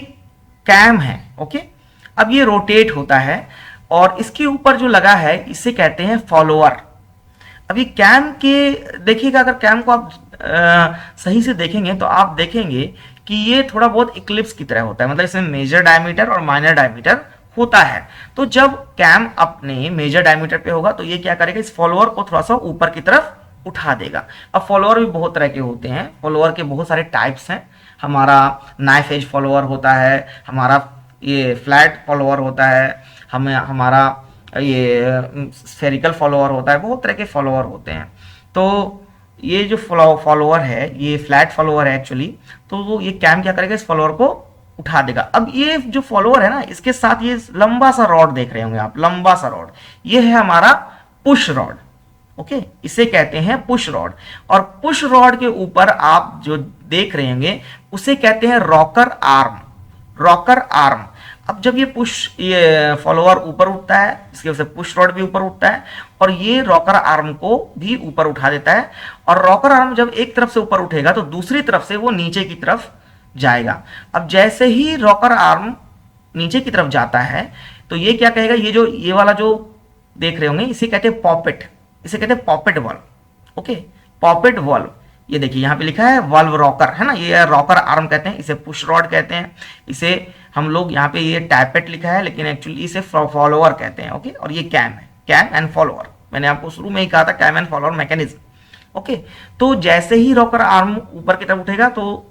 A: कैम है, ओके। अब ये रोटेट होता है और इसके ऊपर जो लगा है इसे कहते हैं फॉलोअर। अभी कैम के देखिएगा, अगर कैम को आप सही से देखेंगे तो आप देखेंगे कि ये थोड़ा बहुत इक्लिप्स की तरह होता है, मतलब इसमें मेजर डायमीटर और माइनर डायमीटर होता है। तो जब कैम अपने मेजर डायमीटर पे होगा तो ये क्या करेगा, इस फॉलोअर को थोड़ा सा ऊपर की तरफ उठा देगा। अब फॉलोअर भी बहुत तरह के होते हैं, फॉलोअर के बहुत सारे टाइप्स हैं। हमारा नाइफ एज फॉलोअर होता है, हमारा ये फ्लैट फॉलोअर होता है, हमारा ये स्फेरिकल फॉलोअर होता है, बहुत तरह के फॉलोअर होते हैं। तो ये जो फॉलोअर है ये फ्लैट फॉलोअर है एक्चुअली। तो वो ये कैम क्या करेगा, इस फॉलोअर को उठा देगा। अब ये जो फॉलोअर है ना, इसके साथ ये लंबा सा रॉड देख रहे होंगे आप, लंबा सा रॉड, ये है हमारा पुश रॉड, ओके, इसे कहते हैं पुश रॉड। और पुश रॉड के ऊपर आप जो देख रहे होंगे उसे कहते हैं रॉकर आर्म, रॉकर आर्म। अब जब ये फॉलोअर ऊपर उठता है, इसकी वजह से पुश रॉड भी ऊपर उठता है और ये रॉकर आर्म को भी ऊपर उठा देता है। और रॉकर आर्म जब एक तरफ से ऊपर उठेगा तो दूसरी तरफ से वो नीचे की तरफ जाएगा। अब जैसे ही रॉकर आर्म नीचे की तरफ जाता है तो ये क्या कहेगा, ये वाला जो देख रहे होंगे इसे कहते हैं पॉपेट, इसे कहते हैं पॉपेट वाल्व, ओके, पॉपेट वाल्व। ये देखिए यहाँ पे लिखा है वाल्व रॉकर, है ना, ये रॉकर आर्म कहते हैं, इसे पुश रॉड कहते हैं, इसे हम लोग यहाँ पे ये टैपेट लिखा है लेकिन एक्चुअली इसे फॉलोअर कहते हैं, ओके। और ये कैम है, कैम एंड फॉलोअर, मैंने आपको शुरू में ही कहा था cam and follower mechanism, okay. तो जैसे ही रॉकर आर्म ऊपर की तरफ उठेगा तो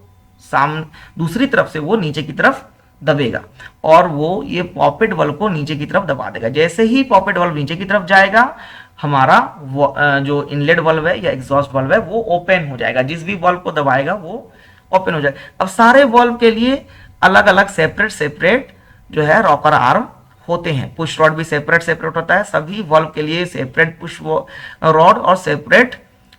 A: दूसरी तरफ से वो नीचे की तरफ दबेगा और वो ये पॉपेट वाल्व को नीचे की तरफ दबा देगा। जैसे ही पॉपेट वाल्व नीचे की तरफ जाएगा हमारा जो इनलेट वाल्व है या एग्जॉस्ट वाल्व है वो ओपन हो जाएगा, जिस भी वाल्व को दबाएगा वो ओपन हो जाएगा। अब सारे वाल्व के लिए अलग अलग सेपरेट सेपरेट जो है रॉकर आर्म होते हैं, पुश रॉड भी सेपरेट सेपरेट होता है, सभी वाल्व के लिए सेपरेट पुश रॉड और सेपरेट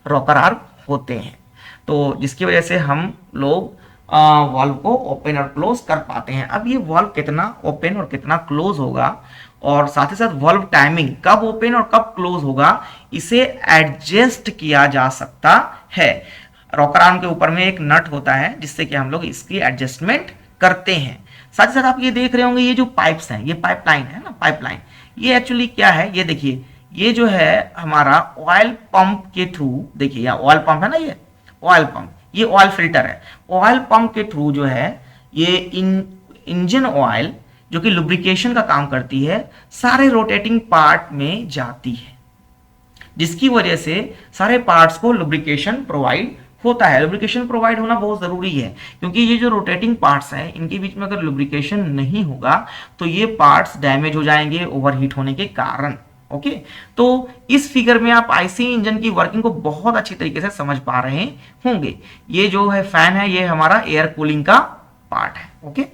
A: रॉकर आर्म होते हैं, तो जिसकी वजह से हम लोग वाल्व को ओपन और क्लोज कर पाते हैं। अब ये वाल्व कितना ओपन और कितना क्लोज होगा और साथ ही साथ वाल्व टाइमिंग कब ओपन और कब क्लोज होगा इसे एडजस्ट किया जा सकता है। रॉकर आर्म के ऊपर में एक नट होता है जिससे कि हम लोग इसकी एडजस्टमेंट करते हैं। साथ ही साथ आप ये देख रहे होंगे ये जो पाइप्स हैं, ये पाइपलाइन है ना, पाइपलाइन ये एक्चुअली क्या है, ये देखिए ये जो है हमारा ऑयल पंप के थ्रू, देखिए ऑयल पंप है ना, ये ऑयल पंप, ये ऑयल फिल्टर है, ऑयल पंप के थ्रू जो है ये इंजन ऑयल जो कि लुब्रिकेशन का काम करती है सारे रोटेटिंग पार्ट में जाती है, जिसकी वजह से सारे पार्ट्स को लुब्रिकेशन प्रोवाइड होता है। लुब्रिकेशन प्रोवाइड होना बहुत जरूरी है क्योंकि ये जो रोटेटिंग पार्ट्स हैं इनके बीच में अगर लुब्रिकेशन नहीं होगा तो ये पार्ट्स डैमेज हो जाएंगे ओवरहीट होने के कारण। ओके, तो इस फिगर में आप आईसी इंजन की वर्किंग को बहुत अच्छी तरीके से समझ पा रहे होंगे। ये जो है फैन है ये हमारा एयर कूलिंग का पार्ट है। ओके,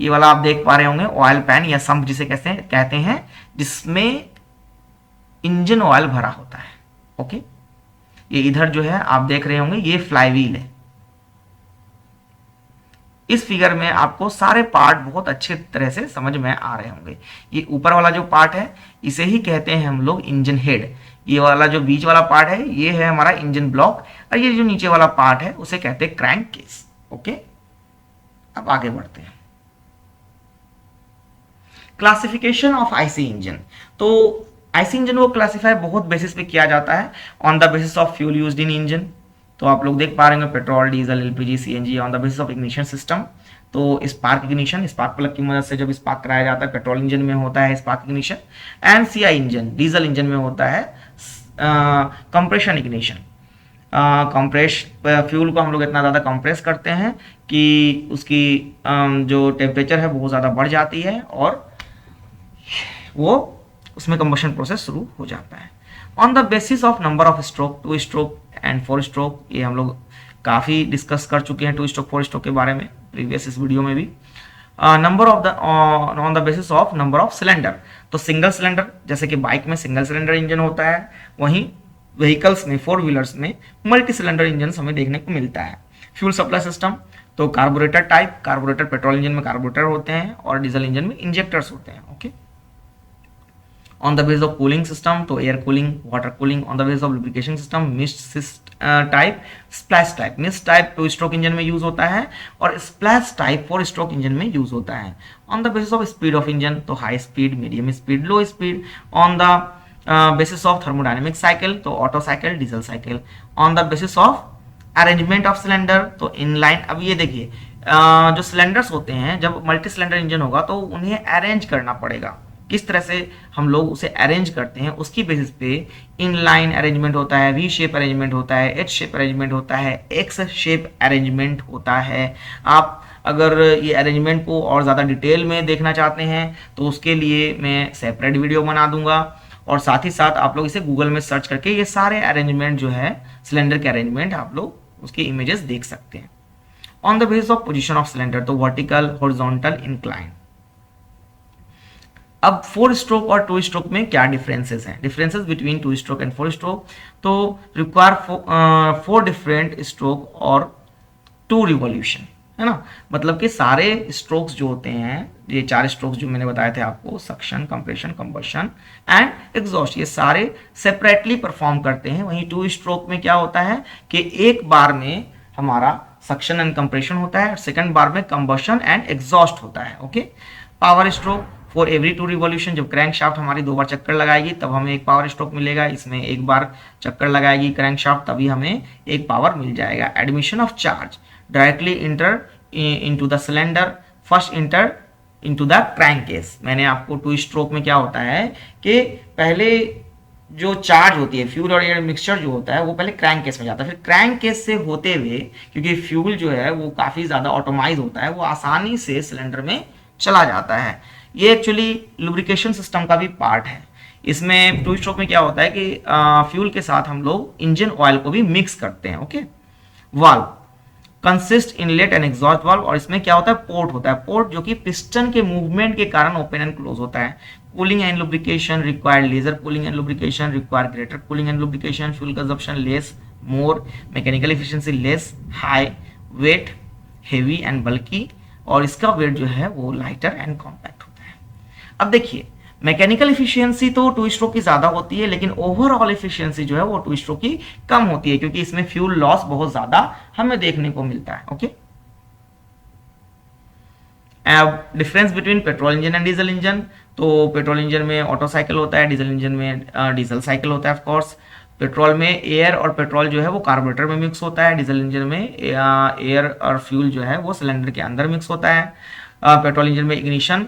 A: ये वाला आप देख पा रहे होंगे ऑयल पैन या संप जिसे कहते हैं जिसमें इंजन ऑयल भरा होता है। ओके, ये इधर जो है आप देख रहे होंगे ये फ्लाईव्हील है। इस फिगर में आपको सारे पार्ट बहुत अच्छे तरह से समझ में आ रहे होंगे। ये ऊपर वाला जो पार्ट है इसे ही कहते हैं हम लोग इंजन हेड, ये वाला जो बीच वाला पार्ट है ये है हमारा इंजन ब्लॉक और ये जो नीचे वाला पार्ट है उसे कहते हैं क्रैंक केस। ओके, अब आगे बढ़ते हैं। क्लासिफिकेशन ऑफ आईसी इंजन, तो आईसी इंजन को क्लासिफाई बहुत बेसिस पे किया जाता है on the basis of fuel used in engine. तो आप लोग देख पा रहे हैं petrol, diesel, LPG, CNG on the basis of ignition system. तो स्पार्क इग्निशन, स्पार्क प्लग की मदद से जब स्पार्क कराया जाता है पेट्रोल इंजन में होता है spark ignition, and CI engine diesel engine में होता है कंप्रेशन इग्निशन। कंप्रेस फ्यूल को हम लोग इतना ज़्यादा कंप्रेस करते हैं कि उसकी जो टेम्परेचर है बहुत ज़्यादा बढ़ जाती है और वो उसमें कंबशन प्रोसेस शुरू हो जाता है। On the basis of number of stroke, 2 stroke and 4 stroke, ये हम लोग काफ़ी डिस्कस कर चुके हैं 2 स्ट्रोक 4 स्ट्रोक के बारे में प्रीवियस इस वीडियो में भी। Number of the on the basis of number of cylinder, तो सिंगल सिलेंडर जैसे कि बाइक में सिंगल सिलेंडर इंजन होता है, वहीं व्हीकल्स में 4 व्हीलर्स में मल्टी सिलेंडर इंजन हमें देखने को मिलता है। फ्यूल सप्लाई सिस्टम, तो carburettor type, carburettor petrol engine में कार्बोरेटर होते हैं और डीजल इंजन में इंजेक्टर्स होते हैं। Okay, on the base of cooling system, तो air cooling, water cooling. On the base of lubrication system, mist type, splash type. Mist type 2 stroke engine में use होता है और स्प्लैश टाइप 4 स्ट्रोक इंजन में use होता है। On the basis of speed of engine, तो high speed, medium speed, low speed. On the basis of thermodynamic cycle, तो Otto cycle, diesel cycle. On the basis of arrangement of cylinder, तो inline. अब ये देखिए जो cylinders होते हैं जब मल्टी सिलेंडर इंजन होगा तो उन्हें अरेंज करना पड़ेगा, किस तरह से हम लोग उसे अरेंज करते हैं उसकी बेसिस पे इनलाइन अरेंजमेंट होता है, वी शेप अरेंजमेंट होता है, एच शेप अरेंजमेंट होता है, एक्स शेप अरेंजमेंट होता है। आप अगर ये अरेंजमेंट को और ज़्यादा डिटेल में देखना चाहते हैं तो उसके लिए मैं सेपरेट वीडियो बना दूंगा और साथ ही साथ आप लोग इसे गूगल में सर्च करके ये सारे अरेंजमेंट जो है सिलेंडर के अरेंजमेंट आप लोग उसके इमेजेस देख सकते हैं। On the basis of position of cylinder, तो वर्टिकल, हॉरिजॉन्टल, इंक्लाइन। अब 4 स्ट्रोक और 2 स्ट्रोक में क्या डिफरेंसेस हैं? Differences between 2 stroke and 4 stroke, तो रिक्वायर 4 डिफरेंट स्ट्रोक और 2 रिवॉल्यूशन, है ना। मतलब कि सारे स्ट्रोक्स जो होते हैं, ये 4 स्ट्रोक्स जो मैंने बताए थे आपको, suction, compression, combustion and exhaust, ये सारे सेपरेटली परफॉर्म करते हैं। वहीं 2 स्ट्रोक में क्या होता है कि एक बार में हमारा सक्शन एंड कंप्रेशन होता है और सेकंड बार में कंबशन एंड एग्जॉस्ट होता है। Okay, power stroke for every 2 revolution, जब क्रैंक शाफ्ट हमारी 2 बार चक्कर लगाएगी तब हमें एक पावर स्ट्रोक मिलेगा, इसमें एक बार चक्कर लगाएगी क्रैंक शाफ्ट तभी हमें एक पावर मिल जाएगा। Admission of charge, directly inter into the cylinder, first inter into the crank case. मैंने आपको 2 स्ट्रोक में क्या होता है कि पहले जो चार्ज होती है फ्यूल और एयर मिक्सचर जो होता है वो पहले क्रैंक केस में जाता है, फिर क्रैंक केस से होते हुए, क्योंकि फ्यूल जो है वो काफ़ी ज़्यादा ऑटोमाइज होता है, वो आसानी से सिलेंडर में चला जाता है। ये एक्चुअली लुब्रिकेशन सिस्टम का भी पार्ट है। इसमें टू स्ट्रोक में क्या होता है कि फ्यूल के साथ हम लोग इंजन ऑयल को भी मिक्स करते हैं। Okay, valve consist inlet and exhaust valve, और इसमें क्या होता है, पोर्ट होता है। पोर्ट जो कि पिस्टन के मूवमेंट के कारण ओपन एंड क्लोज होता है। Cooling and lubrication required, lesser cooling and lubrication require greater cooling and lubrication, fuel consumption less more, mechanical efficiency less, high weight heavy and bulky, और इसका wait जो है वो लाइटर एंड कॉम्पैक्ट होता है। अब देखिए, मैकेनिकल एफिशिएंसी तो टू स्ट्रोक की ज्यादा होती है, लेकिन ओवरऑल एफिशिएंसी जो है वो टू स्ट्रोक की कम होती है, क्योंकि इसमें फ्यूल लॉस बहुत ज्यादा हमें देखने को मिलता है। Okay, difference between petrol engine and diesel engine, तो पेट्रोल इंजन में ऑटो साइकिल होता है, डीजल इंजन में डीजल साइकिल होता है। ऑफ कोर्स पेट्रोल में एयर और पेट्रोल जो है वो कार्बोरेटर में मिक्स होता है, डीजल इंजन में एयर और फ्यूल जो है वो सिलेंडर के अंदर मिक्स होता है। पेट्रोल इंजन में इग्निशन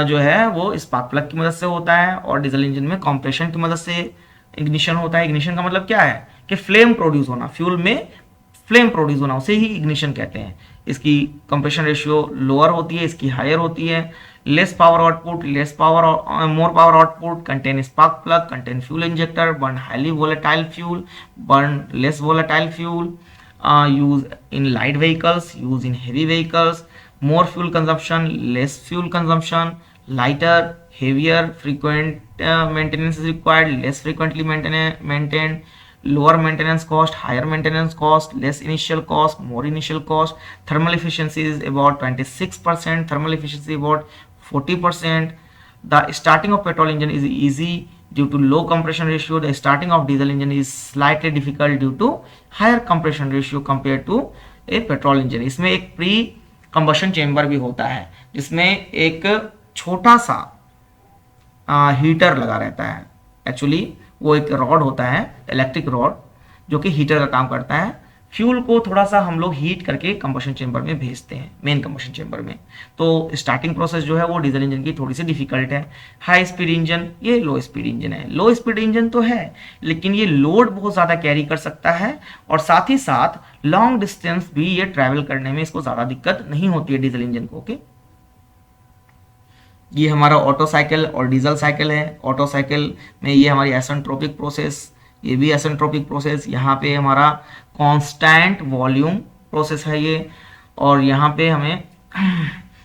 A: जो है वो स्पार्क प्लग की मदद से होता है, और डीजल इंजन में कंप्रेशन की मदद से इग्निशन होता है। इग्निशन का मतलब क्या है कि फ्लेम प्रोड्यूस होना, फ्यूल में फ्लेम प्रोड्यूस होना, उसे ही इग्निशन कहते हैं। इसकी कंप्रेशन रेशियो लोअर होती है, इसकी हायर होती है। Less power output, less power more power output, contain spark plug, contain fuel injector, burn highly volatile fuel, burn less volatile fuel, use in light vehicles, use in heavy vehicles, more fuel consumption, less fuel consumption, lighter, heavier, frequent maintenance is required, less frequently maintained, lower maintenance cost, higher maintenance cost, less initial cost, more initial cost. Thermal efficiency is about 26%, thermal efficiency about 40%. The starting of petrol engine is easy due to low compression ratio. The starting of diesel engine is slightly difficult due to higher compression ratio compared to a petrol engine. इसमें एक pre combustion chamber भी होता है, जिसमें एक छोटा सा heater लगा रहता है। एक्चुअली वो एक रॉड होता है, इलेक्ट्रिक रॉड, जो कि हीटर का काम करता है। फ्यूल को थोड़ा सा हम लोग हीट करके कंबशन चेंबर में भेजते हैं, मेन कंबशन चेंबर में। तो स्टार्टिंग प्रोसेस जो है वो डीजल इंजन की थोड़ी सी डिफिकल्ट है। हाई स्पीड इंजन, ये लो स्पीड इंजन है। लो स्पीड इंजन तो है, लेकिन ये लोड बहुत ज़्यादा कैरी कर सकता है, और साथ ही साथ लॉन्ग डिस्टेंस भी ये ट्रैवल करने में इसको ज़्यादा दिक्कत नहीं होती है डीजल इंजन को। ओके, ये हमारा ऑटो साइकिल और डीजल साइकिल है। ऑटो साइकिल में ये हमारी एसेंट्रोपिक प्रोसेस, ये भी एसेंट्रोपिक प्रोसेस। यहाँ पे हमारा कांस्टेंट वॉल्यूम प्रोसेस है ये, और यहाँ पे हमें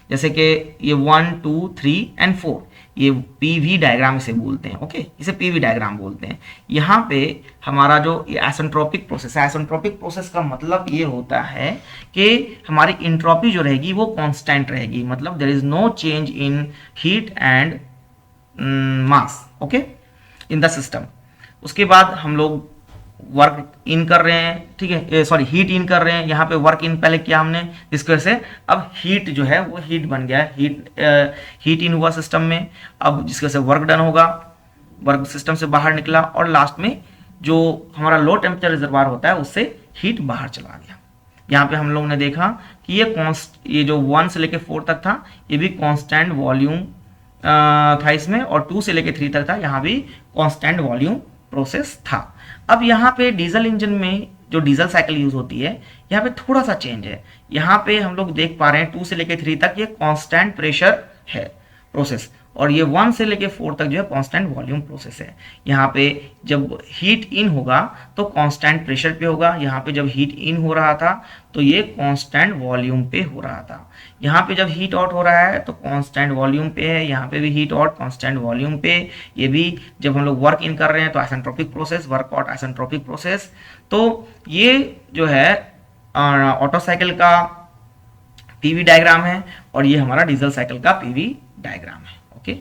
A: जैसे कि ये 1 2 3 एंड 4 ये पीवी डायग्राम इसे बोलते हैं। ओके, इसे पीवी डायग्राम बोलते हैं। यहाँ पे हमारा जो ये एसेंट्रोपिक प्रोसेस है, एसेंट्रोपिक प्रोसेस का मतलब ये होता है कि हमारी इंट्रोपी जो रहेगी वो कांस्टेंट रहेगी, मतलब there is no change in heat and mass, okay, in the system. उसके बाद हम लोग वर्क इन कर रहे हैं, ठीक है, सॉरी हीट इन कर रहे हैं। यहाँ पे वर्क इन पहले किया हमने, जिसकी वजह से अब हीट जो है वो हीट बन गया है, हीट इन हुआ सिस्टम में। अब जिसकी वजह से वर्क डन होगा, वर्क सिस्टम से बाहर निकला, और लास्ट में जो हमारा लो टेम्परेचर रिजर्वायर होता है उससे हीट बाहर चला गया। यहाँ पे हम लोग ने देखा कि ये जो 1 से लेके 4 तक था, ये भी कॉन्स्टेंट वॉल्यूम था इसमें, और 2 से लेके 3 तक था, यहाँ भी कॉन्स्टेंट वॉल्यूम प्रोसेस था। अब यहाँ पे डीजल इंजन में जो डीजल साइकिल यूज होती है, यहाँ पे थोड़ा सा चेंज है। यहाँ पे हम लोग देख पा रहे हैं 2 से लेके 3 तक ये कांस्टेंट प्रेशर है प्रोसेस, और ये 1 से लेके 4 तक जो है कांस्टेंट वॉल्यूम प्रोसेस है। यहाँ पे जब हीट इन होगा तो कांस्टेंट प्रेशर पे होगा, यहाँ पे जब हीट इन हो रहा था तो ये कांस्टेंट वॉल्यूम पे हो रहा था। यहाँ पे जब हीट आउट हो रहा है तो कांस्टेंट वॉल्यूम पे है, यहाँ पे भी हीट आउट कांस्टेंट वॉल्यूम पे। ये भी जब हम लोग वर्क इन कर रहे हैं तो isentropic process, work out isentropic process. तो ये जो है ऑटो साइकिल का पीवी डायग्राम है, और ये हमारा डीजल साइकिल का पीवी डायग्राम है। ओके,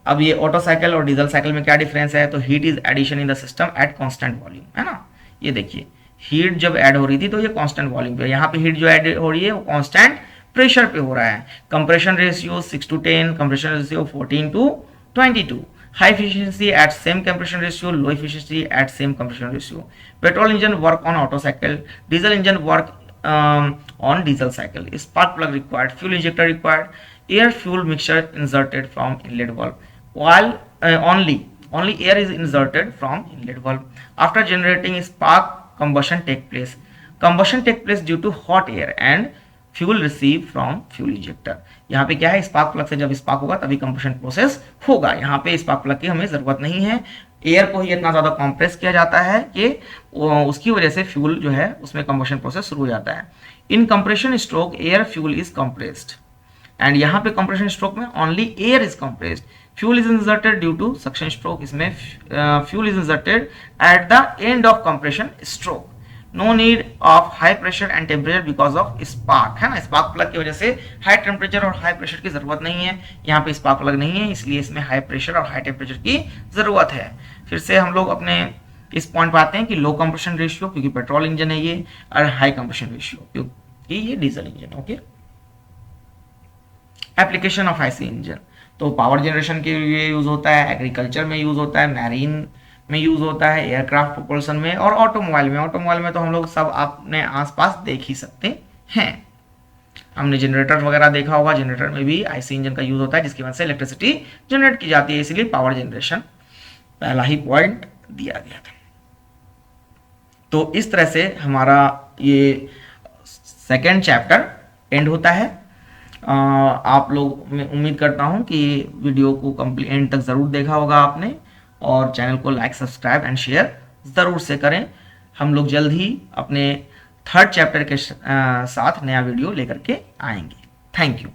A: अब ये ऑटो साइकिल और डीजल साइकिल में क्या डिफरेंस है, तो heat is addition in the system at constant volume, है ना। ये देखिए हीट जब ऐड हो रही थी तो ये कांस्टेंट वॉल्यूम पे, यहाँ पे हीट जो ऐड हो रही है वो कांस्टेंट प्रेशर पे हो रहा है। Compression ratio 6 to 10, compression ratio 14 to 22, high efficiency eight same compression ratio, low efficiency eight same compression ratio. Petrol engine work on auto cycle, diesel engine work on diesel cycle. Spark plug required, fuel injector required, air fuel mixture inserted from inlet valve, while only air is inserted from inlet valve. After generating spark, combustion take place. Combustion take place due to hot air and fuel receive from fuel injector. यहाँ पे क्या है, spark plug से जब spark होगा तभी compression process होगा। यहाँ पे स्पार्क प्लग की हमें जरूरत नहीं है, एयर को ही इतना ज़्यादा कंप्रेस किया जाता है कि उसकी वजह से फ्यूल जो है उसमें कंबशन प्रोसेस शुरू हो जाता है। In compression stroke air fuel is compressed, and यहाँ पे कंप्रेशन स्ट्रोक में only air is compressed, fuel is inserted due to suction stroke. इसमें fuel is inserted at the end of compression stroke. No need of high pressure and temperature because of spark, है ना, spark plug की वजह से high temperature और high pressure की जरूरत नहीं है। यहाँ पे स्पार्क प्लग नहीं है, इसलिए इसमें हाई प्रेशर और हाई टेम्परेचर की जरूरत है। फिर से हम लोग अपने इस पॉइंट पर आते हैं कि लो कंप्रेशन रेशियो क्योंकि पेट्रोल इंजन है ये, और हाई कंप्रेशन रेशियो क्योंकि ये diesel engine. Okay, application of IC engine, तो पावर जनरेशन के लिए यूज होता है, एग्रीकल्चर में यूज होता है, मैरीन में यूज होता है, एयरक्राफ्ट प्रोपल्सन में, और ऑटोमोबाइल में। ऑटोमोबाइल में तो हम लोग सब अपने आसपास देख ही सकते हैं। हमने जनरेटर वगैरह देखा होगा, जनरेटर में भी आईसी इंजन का यूज होता है जिसकी वजह से इलेक्ट्रिसिटी जनरेट की जाती है, इसलिए पावर जनरेशन पहला ही पॉइंट दिया गया था। तो इस तरह से हमारा ये सेकेंड चैप्टर एंड होता है। आप लोग, मैं उम्मीद करता हूं कि वीडियो को कंप्लीट एंड तक ज़रूर देखा होगा आपने, और चैनल को लाइक, सब्सक्राइब एंड शेयर ज़रूर से करें। हम लोग जल्द ही अपने थर्ड चैप्टर के साथ नया वीडियो लेकर के आएंगे। Thank you.